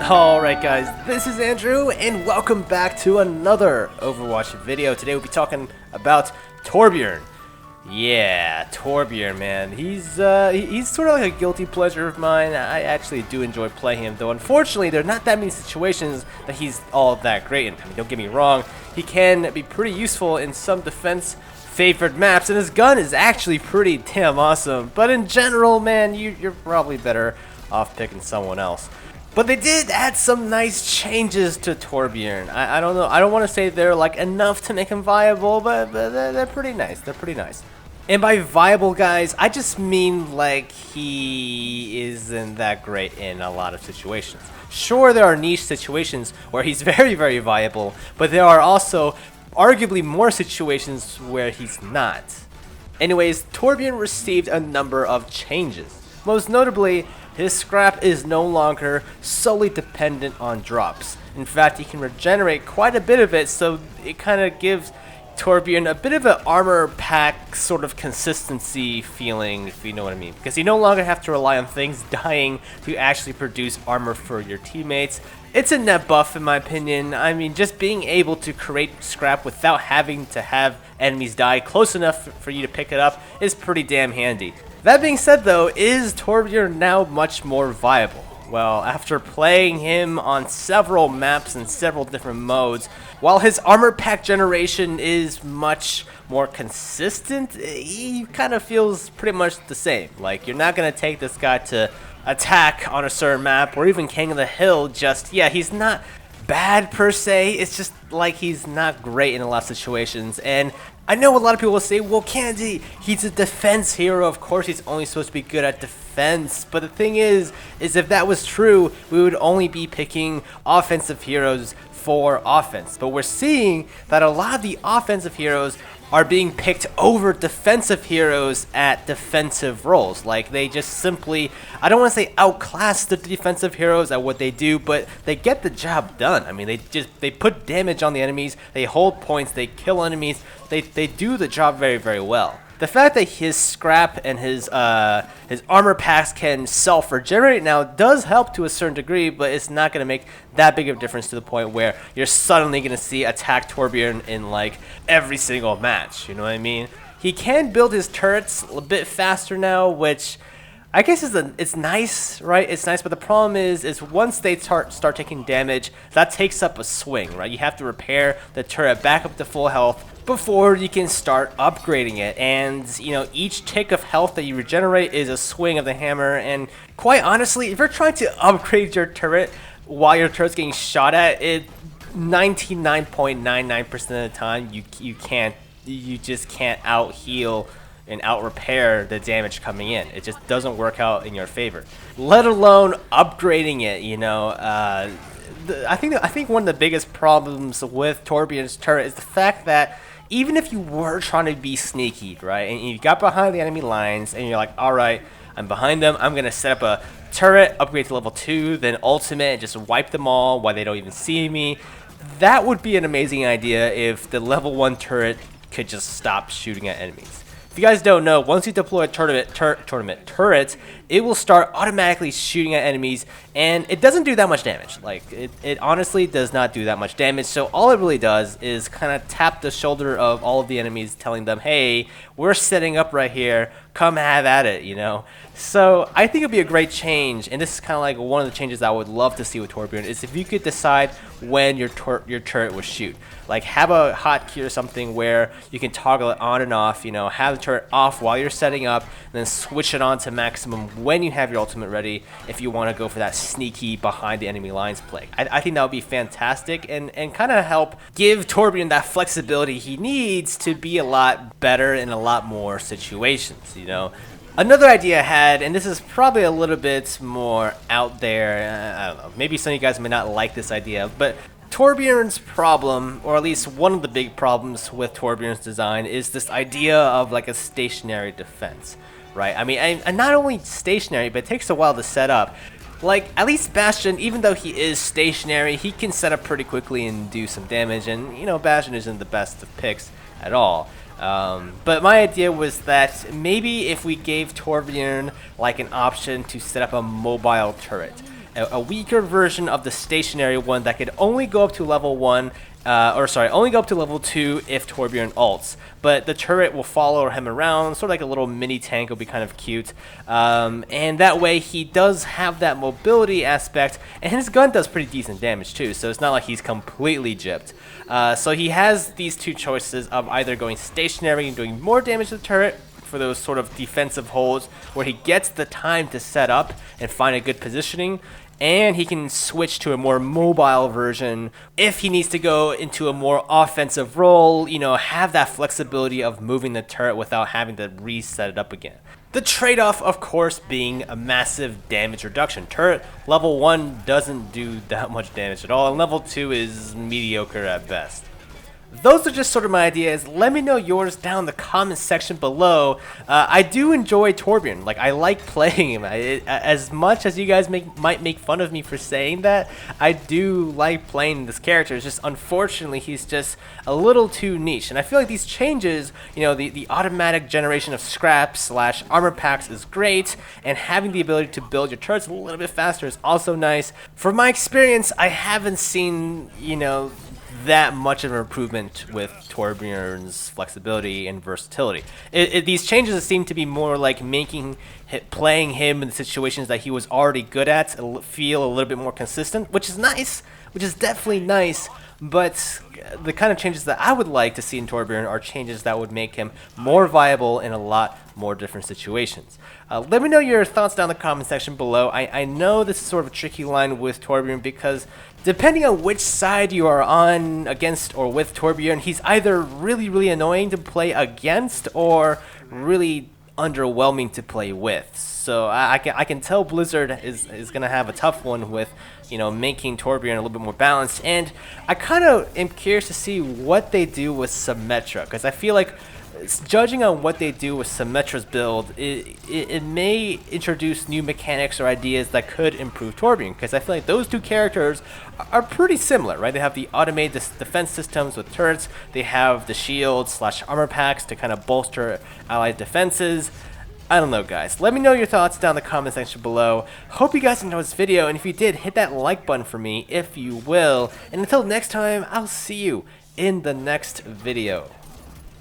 Alright guys, this is Andrew and welcome back to another Overwatch video. Today we'll be talking about Torbjorn. Yeah, Torbjorn, man. He's sort of like a guilty pleasure of mine. I actually do enjoy playing him, though unfortunately there are not that many situations that he's all that great in. I mean, don't get me wrong, he can be pretty useful in some defense favored maps, and his gun is actually pretty damn awesome. But in general, man, you're probably better off picking someone else. But they did add some nice changes to Torbjorn. I don't know. I don't want to say they're like enough to make him viable, but they're pretty nice. They're pretty nice. And by viable, guys, I just mean like he isn't that great in a lot of situations. Sure, there are niche situations where he's very, very viable, but there are also arguably more situations where he's not. Anyways, Torbjorn received a number of changes. Most notably, his scrap is no longer solely dependent on drops. In fact, he can regenerate quite a bit of it, so it kind of gives Torbjorn a bit of an armor pack sort of consistency feeling, if you know what I mean. Because you no longer have to rely on things dying to actually produce armor for your teammates. It's a net buff in my opinion. I mean, just being able to create scrap without having to have enemies die close enough for you to pick it up is pretty damn handy. That being said though, is Torbjorn now much more viable? Well, after playing him on several maps and several different modes, while his armor pack generation is much more consistent, he kind of feels pretty much the same. Like, you're not going to take this guy to attack on a certain map or even King of the Hill just, yeah, he's not bad per se, it's just like he's not great in a lot of situations. And I know a lot of people will say, well, Candy, he's a defense hero, of course he's only supposed to be good at defense. But the thing is if that was true, we would only be picking offensive heroes for offense. But we're seeing that a lot of the offensive heroes are being picked over defensive heroes at defensive roles. Like, they just simply, I don't want to say outclass the defensive heroes at what they do, but they get the job done. I mean, they put damage on the enemies, they hold points, they kill enemies, they do the job very, very well. The fact that his scrap and his armor packs can self-regenerate now does help to a certain degree, but it's not going to make that big of a difference to the point where you're suddenly going to see attack Torbjorn in like every single match, you know what I mean? He can build his turrets a bit faster now, which I guess it's nice, right? It's nice, but the problem is once they start taking damage, that takes up a swing, right? You have to repair the turret back up to full health before you can start upgrading it. And, you know, each tick of health that you regenerate is a swing of the hammer. And quite honestly, if you're trying to upgrade your turret while your turret's getting shot at, it 99.99% of the time you just can't out heal and out repair the damage coming in. It just doesn't work out in your favor, let alone upgrading it, you know. I think one of the biggest problems with Torbjorn's turret is the fact that even if you were trying to be sneaky, right, and you got behind the enemy lines and you're like, all right, I'm behind them, I'm gonna set up a turret, upgrade to level 2, then ultimate and just wipe them all while they don't even see me. That would be an amazing idea if the level 1 turret could just stop shooting at enemies. If you guys don't know, once you deploy a turret, it will start automatically shooting at enemies, and it doesn't do that much damage. Like, it honestly does not do that much damage. So all it really does is kind of tap the shoulder of all of the enemies, telling them, hey, we're setting up right here, come have at it, you know. So I think it'd be a great change, and this is kind of like one of the changes I would love to see with Torbjorn, is if you could decide when your turret would shoot. Like, have a hotkey or something where you can toggle it on and off, you know, have the turret off while you're setting up, and then switch it on to maximum when you have your ultimate ready if you want to go for that sneaky behind the enemy lines play. I think that would be fantastic and kind of help give Torbjorn that flexibility he needs to be a lot better in a lot more situations, you know. Another idea I had, and this is probably a little bit more out there, I don't know, maybe some of you guys may not like this idea, but Torbjorn's problem, or at least one of the big problems with Torbjorn's design, is this idea of like a stationary defense, right? I mean, and not only stationary, but it takes a while to set up. Like, at least Bastion, even though he is stationary, he can set up pretty quickly and do some damage, and, you know, Bastion isn't the best of picks at all. But my idea was that maybe if we gave Torbjorn like an option to set up a mobile turret, a weaker version of the stationary one that could only go up to level 1, only go up to level 2 if Torbjorn ults. But the turret will follow him around, sort of like a little mini tank. Will be kind of cute. And that way he does have that mobility aspect, and his gun does pretty decent damage too, so it's not like he's completely gypped. So he has these two choices of either going stationary and doing more damage to the turret for those sort of defensive holds where he gets the time to set up and find a good positioning, and he can switch to a more mobile version if he needs to go into a more offensive role, you know, have that flexibility of moving the turret without having to reset it up again. The trade-off, of course, being a massive damage reduction. Turret level 1 doesn't do that much damage at all, and level 2 is mediocre at best. Those are just sort of my ideas. Let me know yours down in the comments section below. I do enjoy Torbjorn. Like, I like playing him. As much as you guys might make fun of me for saying that, I do like playing this character. It's just, unfortunately, he's just a little too niche. And I feel like these changes, you know, the automatic generation of scraps / armor packs is great, and having the ability to build your turrets a little bit faster is also nice. From my experience, I haven't seen, you know, that much of an improvement with Torbjorn's flexibility and versatility. These changes seem to be more like playing him in the situations that he was already good at feel a little bit more consistent, which is nice, which is definitely nice. But the kind of changes that I would like to see in Torbjorn are changes that would make him more viable in a lot more different situations. Let me know your thoughts down in the comment section below. I know this is sort of a tricky line with Torbjorn because depending on which side you are on, against or with Torbjorn, he's either really, really annoying to play against or really underwhelming to play with. So I can tell Blizzard is going to have a tough one with, you know, making Torbjorn a little bit more balanced. And I kind of am curious to see what they do with Symmetra, because I feel like, judging on what they do with Symmetra's build, it may introduce new mechanics or ideas that could improve Torbjorn, because I feel like those two characters are pretty similar, right? They have the automated defense systems with turrets, they have the shields / armor packs to kind of bolster allied defenses. I don't know, guys. Let me know your thoughts down in the comment section below. Hope you guys enjoyed this video, and if you did, hit that like button for me if you will. And until next time, I'll see you in the next video.